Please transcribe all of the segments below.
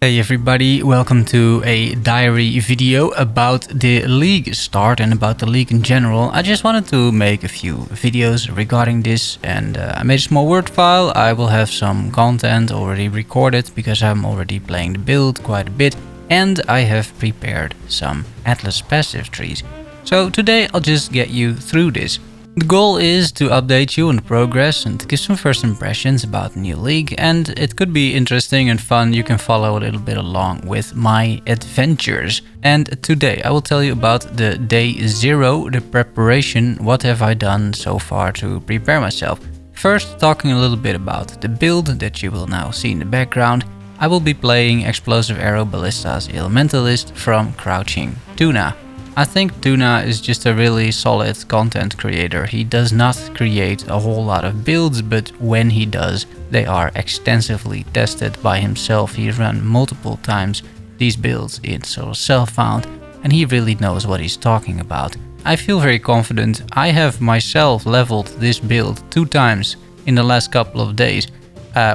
Hey everybody, welcome to a diary video about the league start and about the league in general. I just wanted to make a few videos regarding this, and I made a small Word file. I will have some content already recorded because I'm already playing the build quite a bit, and I have prepared some Atlas passive trees. So today I'll just get you through this. The goal is to update you on the progress and to give some first impressions about the new league, and it could be interesting and fun. You can follow a little bit along with my adventures. And today I will tell you about the day 0, the preparation. What have I done so far to prepare myself? First, talking a little bit about the build that you will now see in the background. I will be playing Explosive Arrow Ballistas Elementalist from Crouching Tuna. I think Tuna is just a really solid content creator. He does not create a whole lot of builds, but when he does, they are extensively tested by himself. He's run multiple times these builds in solo self-found, and he really knows what he's talking about. I feel very confident. I have myself leveled this build 2 times in the last couple of days.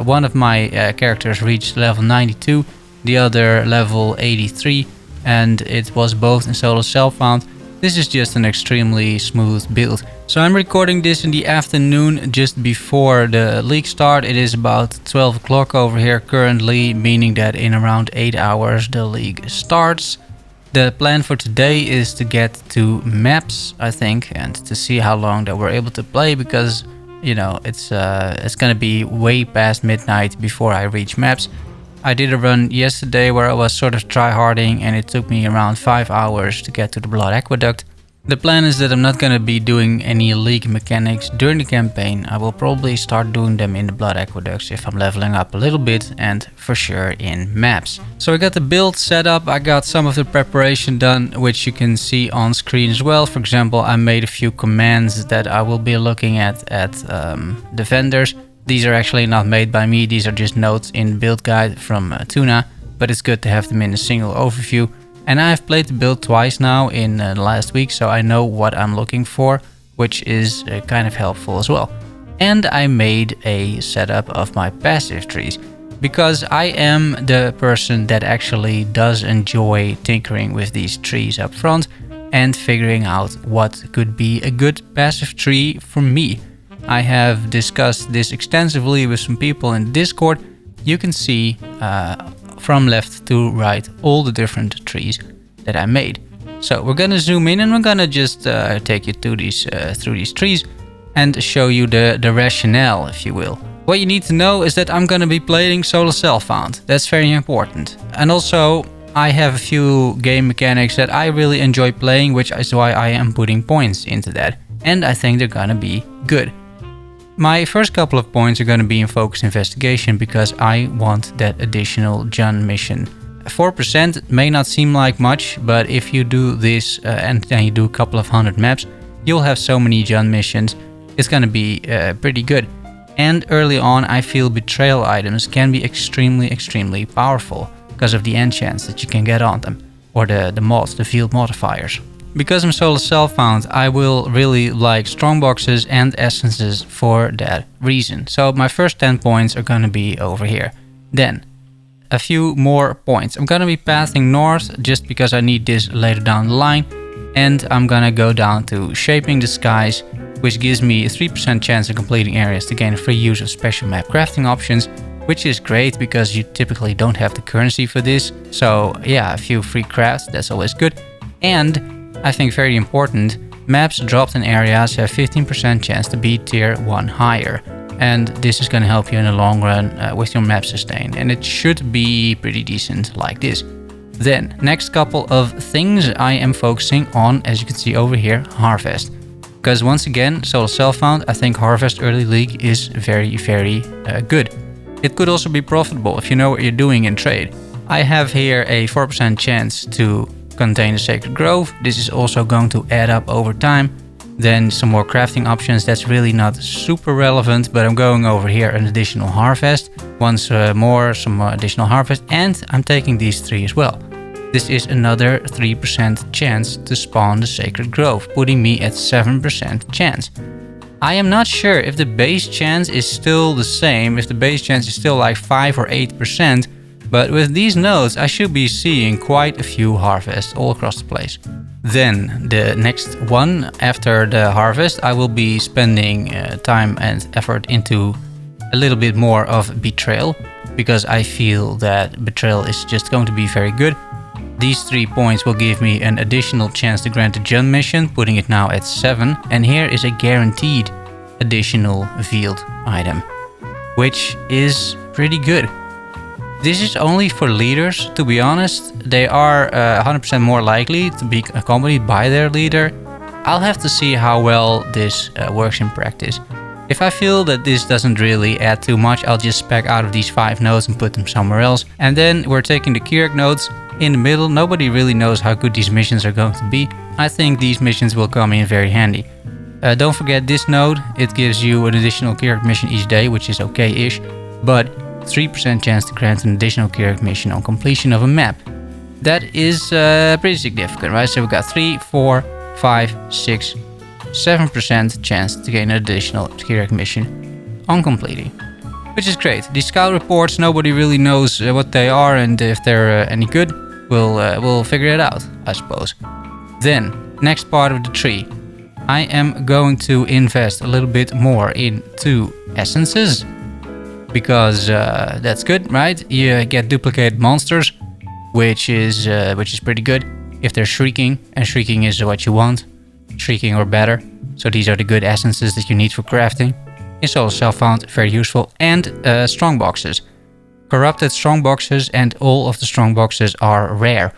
One of my characters reached level 92, the other level 83. And it was both in solo self-found. This is just an extremely smooth build. So I'm recording this in the afternoon just before the league start. It is about 12 o'clock over here currently, meaning that in around 8 hours the league starts. The plan for today is to get to maps, I think, and to see how long that we're able to play, because you know it's gonna be way past midnight before I reach maps. I did a run yesterday where I was sort of tryharding, and it took me around 5 hours to get to the Blood Aqueduct. The plan is that I'm not going to be doing any league mechanics during the campaign. I will probably start doing them in the Blood Aqueducts if I'm leveling up a little bit, and for sure in maps. So I got the build set up, I got some of the preparation done, which you can see on screen as well. For example, I made a few commands that I will be looking at defenders. These are actually not made by me, these are just notes in the build guide from Tuna, but it's good to have them in a single overview. And I've played the build twice now in the last week, so I know what I'm looking for, which is kind of helpful as well. And I made a setup of my passive trees, because I am the person that actually does enjoy tinkering with these trees up front and figuring out what could be a good passive tree for me. I have discussed this extensively with some people in Discord. You can see from left to right all the different trees that I made. So we're gonna zoom in and we're gonna just take you to through these trees and show you the rationale, if you will. What you need to know is that I'm gonna be playing solo self-found. That's very important. And also I have a few game mechanics that I really enjoy playing, which is why I am putting points into that. And I think they're gonna be good. My first couple of points are going to be in focused investigation, because I want that additional Jun mission. 4% may not seem like much, but if you do this and then you do a couple of 100 maps, you'll have so many Jun missions. It's going to be pretty good. And early on, I feel betrayal items can be extremely powerful because of the enchants that you can get on them, or the mods, the field modifiers. Because I'm solo self-found, I will really like strongboxes and essences for that reason. So my first 10 points are going to be over here. Then a few more points. I'm going to be pathing north just because I need this later down the line. And I'm going to go down to Shaping the Skies, which gives me a 3% chance of completing areas to gain free use of special map crafting options, which is great because you typically don't have the currency for this. So yeah, a few free crafts, that's always good. And I think very important, maps dropped in areas have 15% chance to be tier 1 higher. And this is going to help you in the long run with your map sustain. And it should be pretty decent like this. Then, next couple of things I am focusing on, as you can see over here, Harvest. Because once again, solo self-found, I think Harvest early league is very good. It could also be profitable if you know what you're doing in trade. I have here a 4% chance to contain the Sacred Grove. This is also going to add up over time. Then some more crafting options. That's really not super relevant, but I'm going over here an additional harvest. Once more, some additional harvest, and I'm taking these 3 as well. This is another 3% chance to spawn the Sacred Grove, putting me at 7% chance. I am not sure if the base chance is still the same, if the base chance is still like 5 or 8%, But with these nodes, I should be seeing quite a few harvests all across the place. Then the next one after the harvest, I will be spending time and effort into a little bit more of Betrayal, because I feel that Betrayal is just going to be very good. These 3 points will give me an additional chance to grant the Jund mission, putting it now at 7. And here is a guaranteed additional field item, which is pretty good. This is only for leaders, to be honest. They are 100% more likely to be accompanied by their leader. I'll have to see how well this works in practice. If I feel that this doesn't really add too much, I'll just spec out of these 5 nodes and put them somewhere else. And then we're taking the Kirak nodes in the middle. Nobody really knows how good these missions are going to be. I think these missions will come in very handy. Don't forget this node. It gives you an additional Kirak mission each day, which is okay-ish. But 3% chance to grant an additional Kirak mission on completion of a map. That is pretty significant, right? So we've got 3, 4, 5, 6, 7% chance to gain an additional Kirak mission on completing, which is great. These scout reports, nobody really knows what they are, and if they're any good, we'll figure it out, I suppose. Then, next part of the tree. I am going to invest a little bit more into essences, because that's good, right? You get duplicated monsters, which is pretty good if they're shrieking, and shrieking is what you want, shrieking or better. So these are the good essences that you need for crafting. It's also found very useful. And strong boxes, corrupted strong boxes, and all of the strong boxes are rare.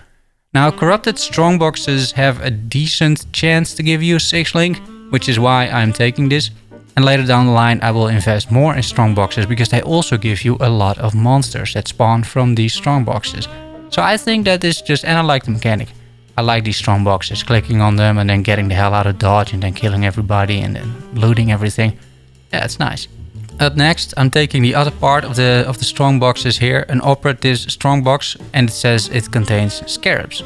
Now, corrupted strong boxes have a decent chance to give you 6 link, which is why I'm taking this. And later down the line, I will invest more in strong boxes, because they also give you a lot of monsters that spawn from these strong boxes. So I think that is just, and I like the mechanic. I like these strong boxes, clicking on them and then getting the hell out of dodge and then killing everybody and then looting everything. Yeah, it's nice. Up next, I'm taking the other part of the strong boxes here, an operative strong box, and it says it contains scarabs.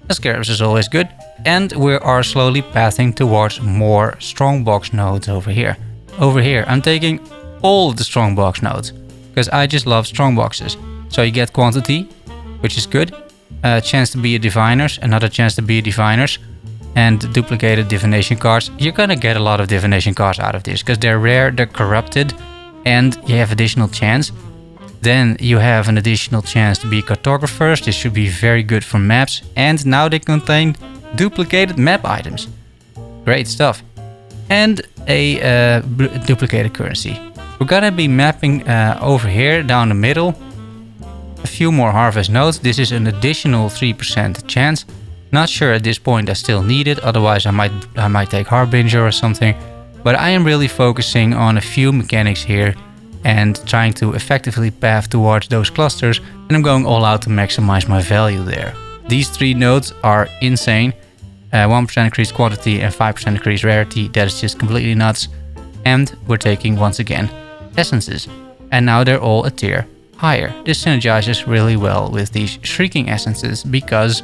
The scarabs is always good, and we are slowly pathing towards more strong box nodes over here. Over here, I'm taking all of the strong box nodes, because I just love strong boxes. So you get quantity, which is good, a chance to be a diviners, another chance to be a diviners, and duplicated divination cards. You're gonna get a lot of divination cards out of this, because they're rare, they're corrupted, and you have additional chance. Then you have an additional chance to be cartographers. This should be very good for maps, and now they contain duplicated map items. Great stuff. And a duplicated currency. We're gonna be mapping over here down the middle a few more harvest nodes. This is an additional 3% chance. Not sure at this point I still need it, otherwise I might take Harbinger or something. But I am really focusing on a few mechanics here and trying to effectively path towards those clusters, and I'm going all out to maximize my value there. These 3 nodes are insane. 1% increased quantity and 5% increased rarity. That is just completely nuts. And we're taking, once again, essences. And now they're all a tier higher. This synergizes really well with these shrieking essences, because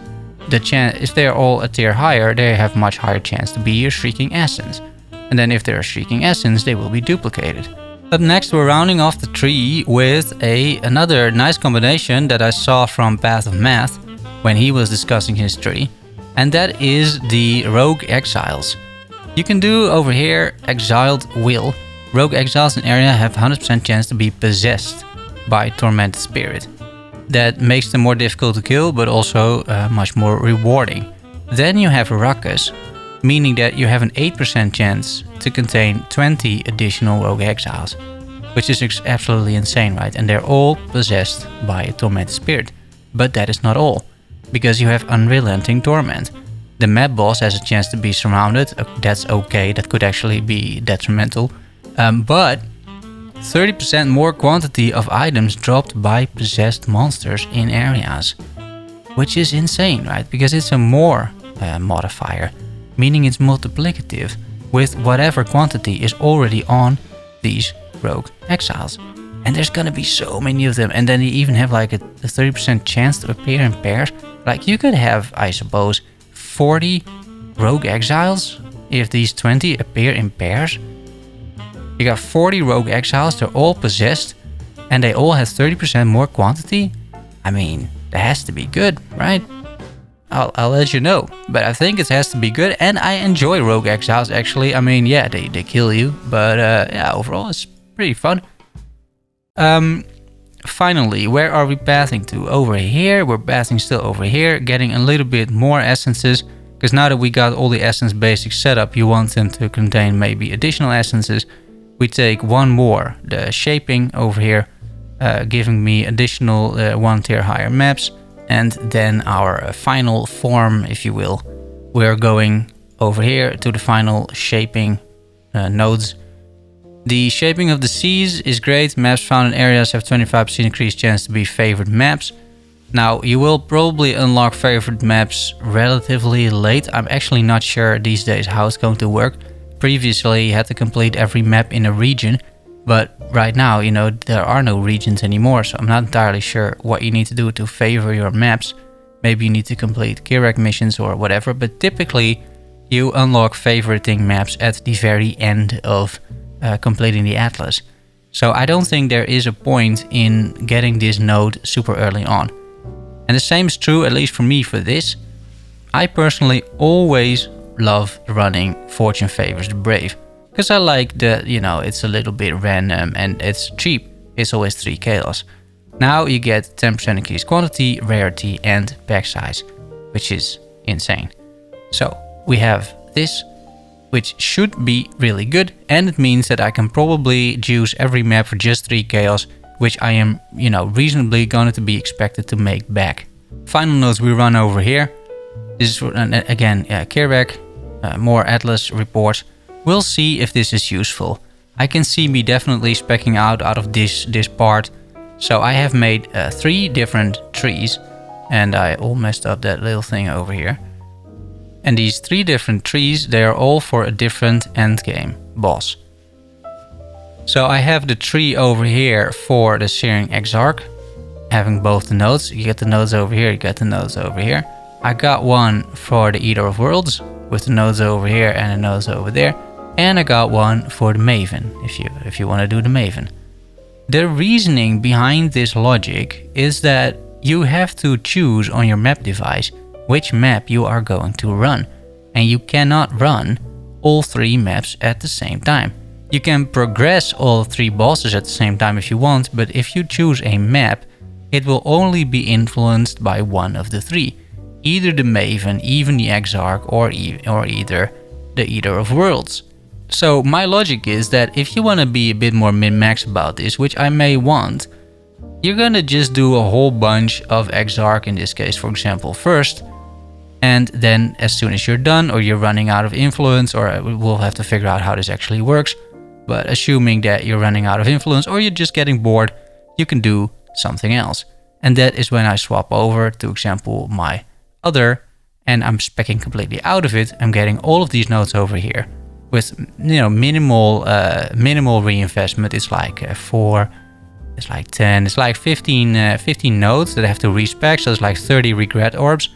if they're all a tier higher, they have much higher chance to be a shrieking essence. And then if they're a shrieking essence, they will be duplicated. Up next, we're rounding off the tree with another nice combination that I saw from Path of Math when he was discussing his tree. And that is the Rogue Exiles. You can do over here Exiled Will. Rogue Exiles in area have 100% chance to be possessed by Tormented Spirit. That makes them more difficult to kill, but also much more rewarding. Then you have Ruckus, meaning that you have an 8% chance to contain 20 additional Rogue Exiles, which is absolutely insane, right? And they're all possessed by a Tormented Spirit. But that is not all, because you have Unrelenting Torment. The map boss has a chance to be surrounded. That's okay, that could actually be detrimental. But 30% more quantity of items dropped by possessed monsters in areas, which is insane, right? Because it's a more modifier, meaning it's multiplicative with whatever quantity is already on these Rogue Exiles. And there's gonna be so many of them, and then you even have like a 30% chance to appear in pairs. Like you could have, I suppose, 40 Rogue Exiles if these 20 appear in pairs. You got 40 Rogue Exiles, they're all possessed, and they all have 30% more quantity. I mean, it has to be good, right? I'll let you know, but I think it has to be good, and I enjoy Rogue Exiles actually. I mean, yeah, they kill you, but yeah, overall it's pretty fun. Finally, where are we pathing to? Over here. We're pathing still over here, getting a little bit more essences, because now that we got all the essence basics set up, you want them to contain maybe additional essences. We take one more, the shaping over here, giving me additional 1 tier higher maps. And then our final form, if you will, we're going over here to the final shaping nodes. The shaping of the seas is great. Maps found in areas have 25% increased chance to be favored maps. Now, you will probably unlock favorite maps relatively late. I'm actually not sure these days how it's going to work. Previously, you had to complete every map in a region. But right now, you know, there are no regions anymore, so I'm not entirely sure what you need to do to favor your maps. Maybe you need to complete Kirak missions or whatever, but typically you unlock favoriting maps at the very end of completing the atlas. So I don't think there is a point in getting this node super early on. And the same is true, at least for me, for this. I personally always love running Fortune Favors the Brave. Because I like that, you know, it's a little bit random and it's cheap. It's always 3 chaos. Now you get 10% increased quantity, rarity and pack size, which is insane. So we have this, which should be really good. And it means that I can probably juice every map for just 3 chaos, which I am, you know, reasonably going to be expected to make back. Final notes we run over here. This is, again, Kirak, more Atlas reports. We'll see if this is useful. I can see me definitely specking out of this part. So I have made 3 different trees, and I all messed up that little thing over here. And these 3 different trees, they are all for a different endgame boss. So I have the tree over here for the Searing Exarch, having both the nodes. You get the nodes over here, you get the nodes over here. I got one for the Eater of Worlds, with the nodes over here and the nodes over there. And I got one for the Maven, if you want to do the Maven. The reasoning behind this logic is that you have to choose on your map device which map you are going to run. And you cannot run all 3 maps at the same time. You can progress all 3 bosses at the same time if you want, but if you choose a map, it will only be influenced by one of the 3. Either the Maven, even the Exarch, or either the Eater of Worlds. So my logic is that if you want to be a bit more min-max about this, which I may want, you're gonna just do a whole bunch of Exarch, in this case for example, first, and then as soon as you're done or you're running out of influence, or we'll have to figure out how this actually works, but assuming that you're running out of influence or you're just getting bored, you can do something else. And that is when I swap over to example my other, and I'm specking completely out of it. I'm getting all of these nodes over here with, you know, minimal reinvestment. It's like 4, it's like 10, it's like 15 nodes that I have to respec, so it's like 30 regret orbs.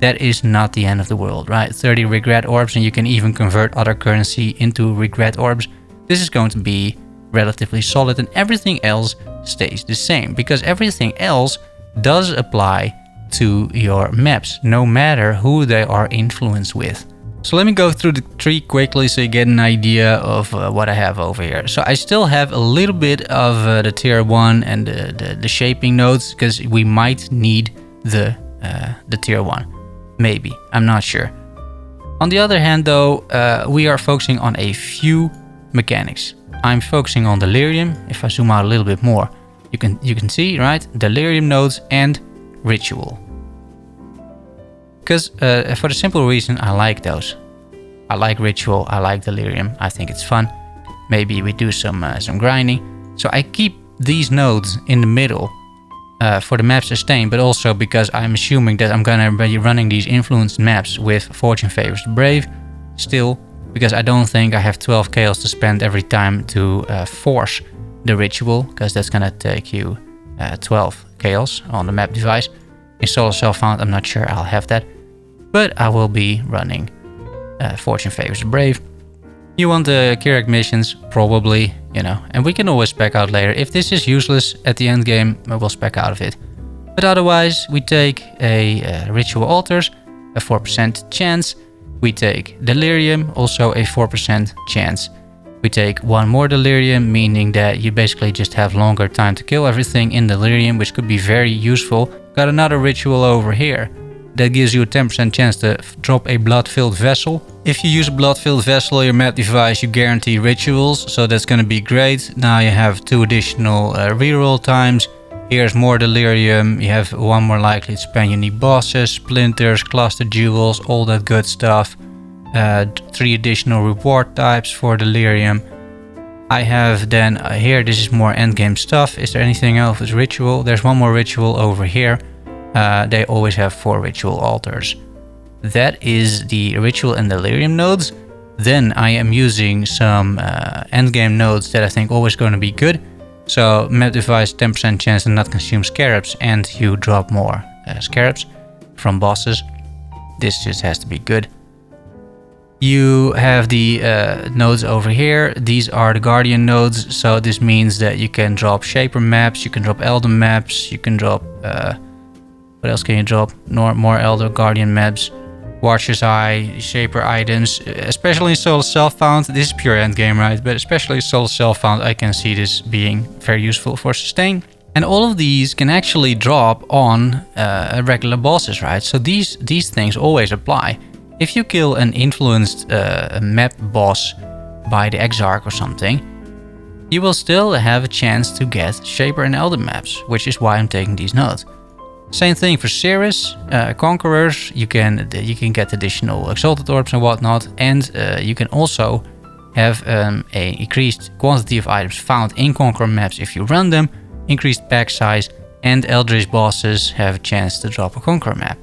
That is not the end of the world, right? 30 regret orbs, and you can even convert other currency into regret orbs. This is going to be relatively solid, and everything else stays the same, because everything else does apply to your maps, no matter who they are influenced with. So let me go through the tree quickly so you get an idea of what I have over here. So I still have a little bit of the tier 1 and the shaping nodes, because we might need the tier 1. Maybe, I'm not sure. On the other hand though, we are focusing on a few mechanics. I'm focusing on delirium. If I zoom out a little bit more, you can see, right? Delirium nodes and ritual. Because for the simple reason, I like those. I like ritual, I like delirium, I think it's fun. Maybe we do some grinding. So I keep these nodes in the middle for the map sustain, but also because I'm assuming that I'm gonna be running these influenced maps with Fortune Favors the Brave still, because I don't think I have 12 chaos to spend every time to force the ritual, because that's gonna take you 12 chaos on the map device. Install self-found, I'm not sure I'll have that, but I will be running Fortune Favors the Brave. You want the Kirak missions, probably, you know, and we can always spec out later. If this is useless at the end game, we'll spec out of it. But otherwise, we take a Ritual Altars, a 4% chance. We take Delirium, also a 4% chance. We take one more Delirium, meaning that you basically just have longer time to kill everything in Delirium, which could be very useful. Got another Ritual over here. That gives you a 10% chance to drop a Blood-Filled Vessel. If you use a Blood-Filled Vessel, your map device, you guarantee rituals, so that's going to be great. Now you have 2 additional reroll times. Here's more Delirium, you have 1 more likely to spend unique bosses, splinters, cluster jewels, all that good stuff. 3 additional reward types for Delirium. I have then here, this is more endgame stuff. Is there anything else with ritual? There's 1 more ritual over here. They always have 4 Ritual Altars. That is the Ritual and Delirium nodes. Then I am using some endgame nodes that I think always going to be good. So map device 10% chance to not consume scarabs, and you drop more scarabs from bosses. This just has to be good. You have the nodes over here. These are the Guardian nodes. So this means that you can drop Shaper maps, you can drop Elder maps, you can drop... what else can you drop? More Elder Guardian maps, Watcher's Eye, Shaper items, especially in Soul Self-Found. This is pure endgame, right? But especially Soul Self-Found, I can see this being very useful for sustain. And all of these can actually drop on regular bosses, right? So these things always apply. If you kill an influenced map boss by the Exarch or something, you will still have a chance to get Shaper and Elder maps, which is why I'm taking these nodes. Same thing for Cirrus, Conquerors. You can get additional Exalted Orbs and whatnot, and you can also have an increased quantity of items found in Conqueror maps if you run them, increased pack size, and Eldritch bosses have a chance to drop a Conqueror map.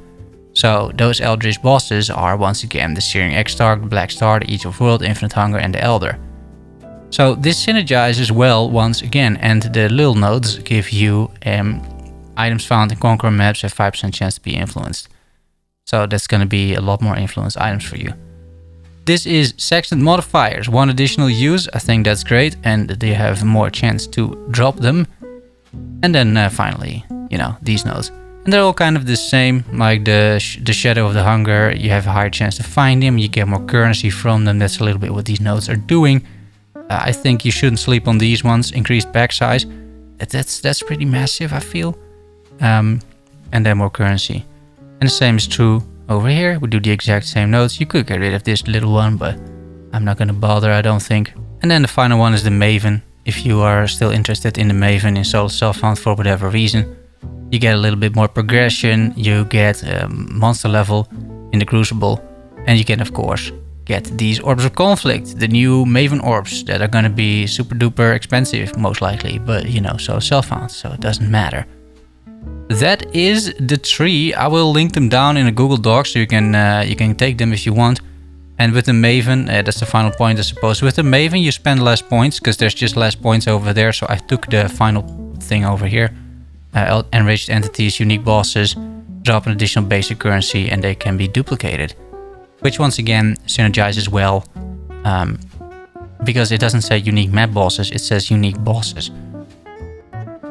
So those Eldritch bosses are once again the Searing Exarch, the Black Star, the Eater of World, Infinite Hunger, and the Elder. So this synergizes well once again, and the little nodes give you items found in Conqueror maps have 5% chance to be influenced. So that's going to be a lot more influenced items for you. This is Sextant Modifiers, 1 additional use. I think that's great, and they have more chance to drop them. And then finally, you know, these nodes. And they're all kind of the same, like the Shadow of the Hunger. You have a higher chance to find them, you get more currency from them. That's a little bit what these nodes are doing. I think you shouldn't sleep on these ones. Increased pack size. That's pretty massive, I feel. And then more currency. And the same is true over here. We do the exact same nodes. You could get rid of this little one, but I'm not going to bother, I don't think. And then the final one is the Maven. If you are still interested in the Maven in Soul Self-Found for whatever reason, you get a little bit more progression. You get monster level in the Crucible. And you can, of course, get these Orbs of Conflict, the new Maven Orbs that are going to be super duper expensive, most likely. But, you know, Soul Self-Found, so it doesn't matter. That is the 3. I will link them down in a Google Doc so you can take them if you want. And with the Maven, that's the final point I suppose. With the Maven you spend less points because there's just less points over there. So I took the final thing over here. Enriched entities, unique bosses, drop an additional basic currency and they can be duplicated. Which once again synergizes well. Because it doesn't say unique map bosses, it says unique bosses.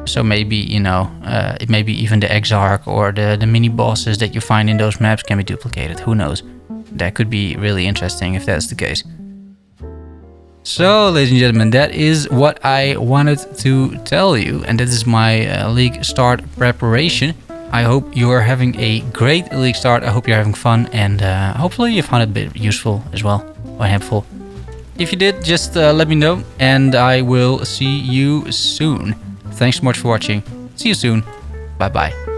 So maybe, you know, maybe even the Exarch or the mini bosses that you find in those maps can be duplicated. Who knows? That could be really interesting if that's the case. So, ladies and gentlemen, that is what I wanted to tell you. And that is my league start preparation. I hope you are having a great league start. I hope you're having fun. And hopefully you found it a bit useful as well. Or helpful. If you did, just let me know. And I will see you soon. Thanks so much for watching. See you soon. Bye bye.